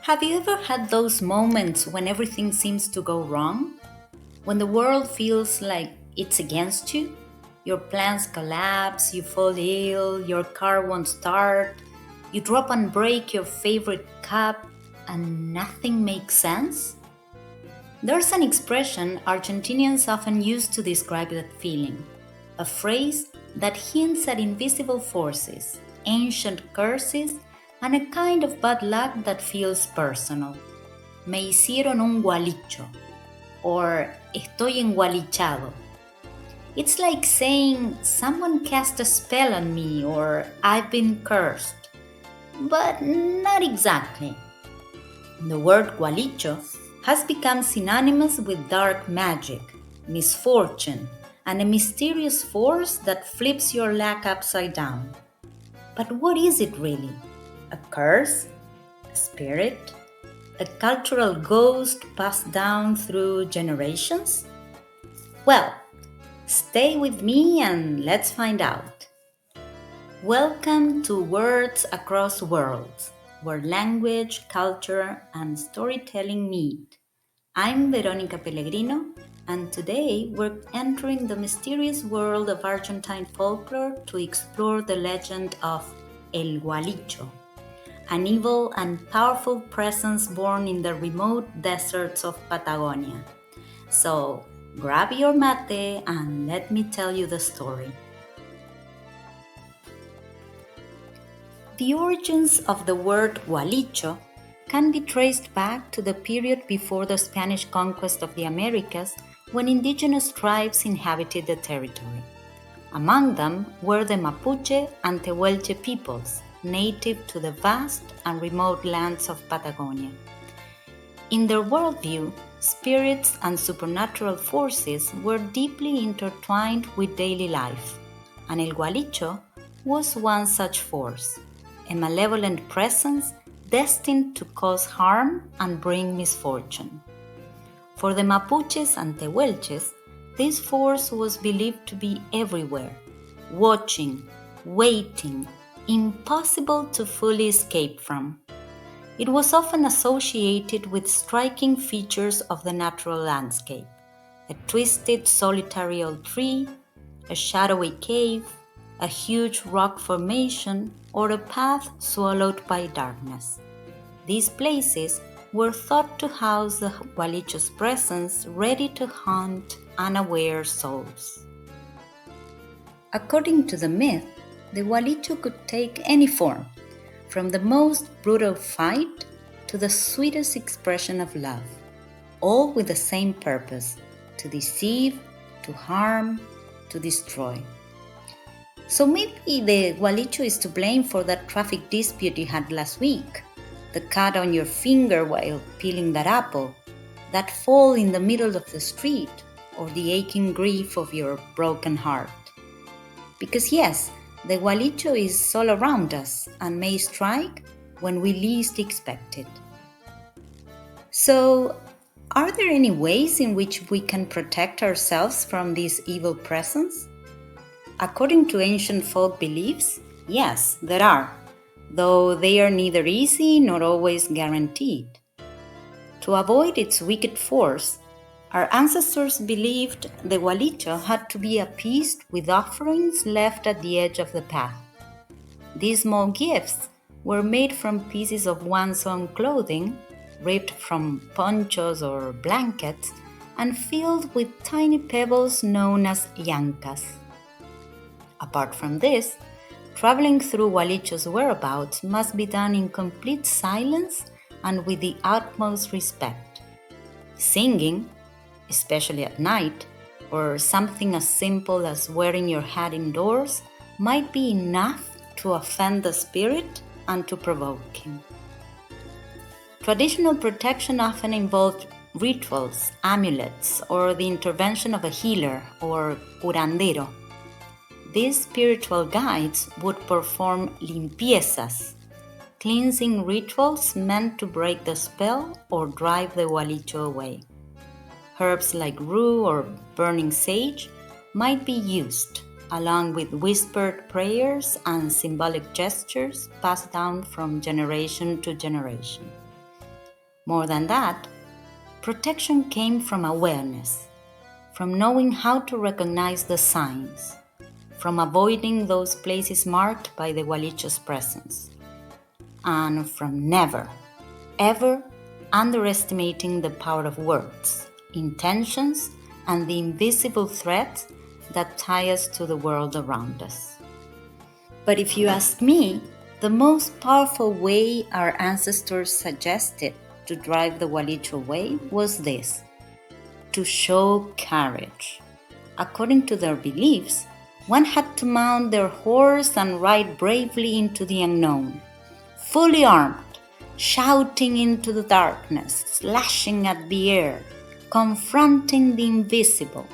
Have you ever had those moments when everything seems to go wrong? When the world feels like it's against you? Your plans collapse, you fall ill, your car won't start, you drop and break your favorite cup, and nothing makes sense? There's an expression Argentinians often use to describe that feeling, a phrase that hints at invisible forces, ancient curses, and a kind of bad luck that feels personal. Me hicieron un gualicho, or estoy engualichado. It's like saying someone cast a spell on me or I've been cursed. But not exactly. The word Gualicho has become synonymous with dark magic, misfortune, and a mysterious force that flips your luck upside down. But what is it really? A curse? A spirit? A cultural ghost passed down through generations? Well, stay with me and let's find out. Welcome to Words Across Worlds, where language, culture, and storytelling meet. I'm Veronica Pellegrino, and today we're entering the mysterious world of Argentine folklore to explore the legend of El Gualicho, an evil and powerful presence born in the remote deserts of Patagonia. So, grab your mate and let me tell you the story. The origins of the word Gualicho can be traced back to the period before the Spanish conquest of the Americas, when indigenous tribes inhabited the territory. Among them were the Mapuche and Tehuelche peoples, native to the vast and remote lands of Patagonia. In their worldview, spirits and supernatural forces were deeply intertwined with daily life, and El Gualicho was one such force, a malevolent presence destined to cause harm and bring misfortune. For the Mapuches and Tehuelches, this force was believed to be everywhere, watching, waiting, impossible to fully escape from. It was often associated with striking features of the natural landscape, a twisted solitary old tree, a shadowy cave, a huge rock formation, or a path swallowed by darkness. These places were thought to house the Gualicho's presence, ready to hunt unaware souls. According to the myth, the Gualicho could take any form, from the most brutal fight to the sweetest expression of love, all with the same purpose: to deceive, to harm, to destroy. So maybe the Gualicho is to blame for that traffic dispute you had last week, the cut on your finger while peeling that apple, that fall in the middle of the street, or the aching grief of your broken heart. Because yes, the Gualicho is all around us and may strike when we least expect it. So, are there any ways in which we can protect ourselves from this evil presence? According to ancient folk beliefs, yes, there are, though they are neither easy nor always guaranteed. To avoid its wicked force, our ancestors believed the Gualicho had to be appeased with offerings left at the edge of the path. These small gifts were made from pieces of one's own clothing, ripped from ponchos or blankets, and filled with tiny pebbles known as llancas. Apart from this, traveling through Gualicho's whereabouts must be done in complete silence and with the utmost respect. Singing, especially at night, or something as simple as wearing your hat indoors, might be enough to offend the spirit and to provoke him. Traditional protection often involved rituals, amulets, or the intervention of a healer or curandero. These spiritual guides would perform limpiezas, cleansing rituals meant to break the spell or drive the Gualicho away. Herbs like rue or burning sage might be used, along with whispered prayers and symbolic gestures passed down from generation to generation. More than that, protection came from awareness, from knowing how to recognize the signs, from avoiding those places marked by the Gualicho's presence, and from never, ever underestimating the power of words, intentions, and the invisible threads that tie us to the world around us. But if you ask me, the most powerful way our ancestors suggested to drive the Gualicho away was this: to show courage. According to their beliefs, one had to mount their horse and ride bravely into the unknown, fully armed, shouting into the darkness, slashing at the air, confronting the invisible.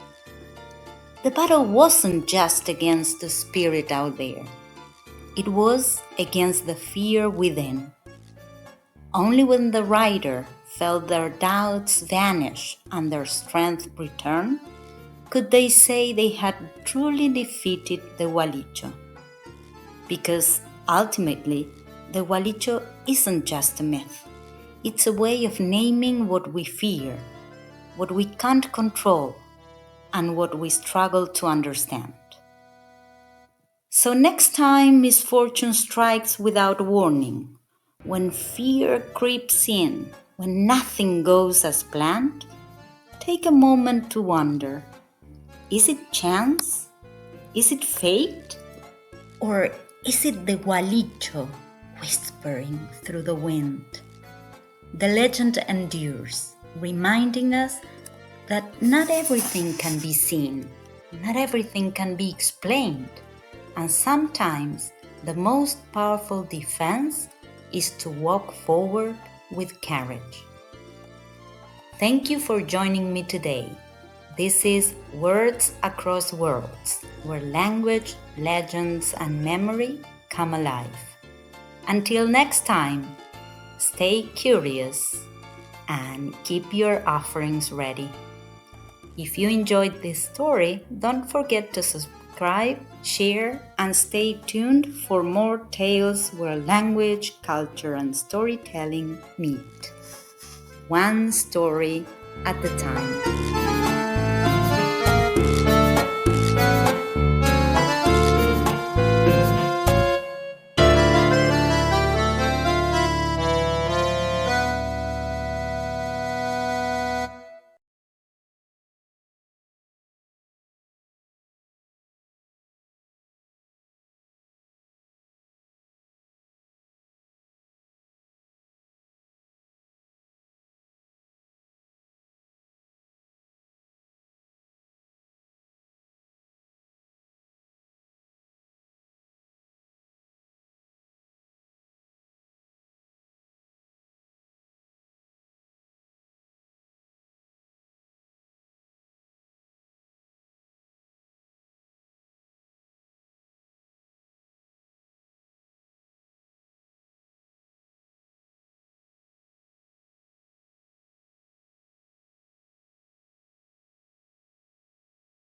The battle wasn't just against the spirit out there. It was against the fear within. Only when the rider felt their doubts vanish and their strength return could they say they had truly defeated the Gualicho. Because ultimately, the Gualicho isn't just a myth. It's a way of naming what we fear, what we can't control, and what we struggle to understand. So next time misfortune strikes without warning, when fear creeps in, when nothing goes as planned, take a moment to wonder, is it chance? Is it fate? Or is it the Gualicho whispering through the wind? The legend endures, reminding us that not everything can be seen, not everything can be explained, and sometimes the most powerful defense is to walk forward with courage. Thank you for joining me today. This is Words Across Worlds, where language, legends, and memory come alive. Until next time, stay curious and keep your offerings ready. If you enjoyed this story, don't forget to subscribe, share, and stay tuned for more tales where language, culture, and storytelling meet. One story at a time.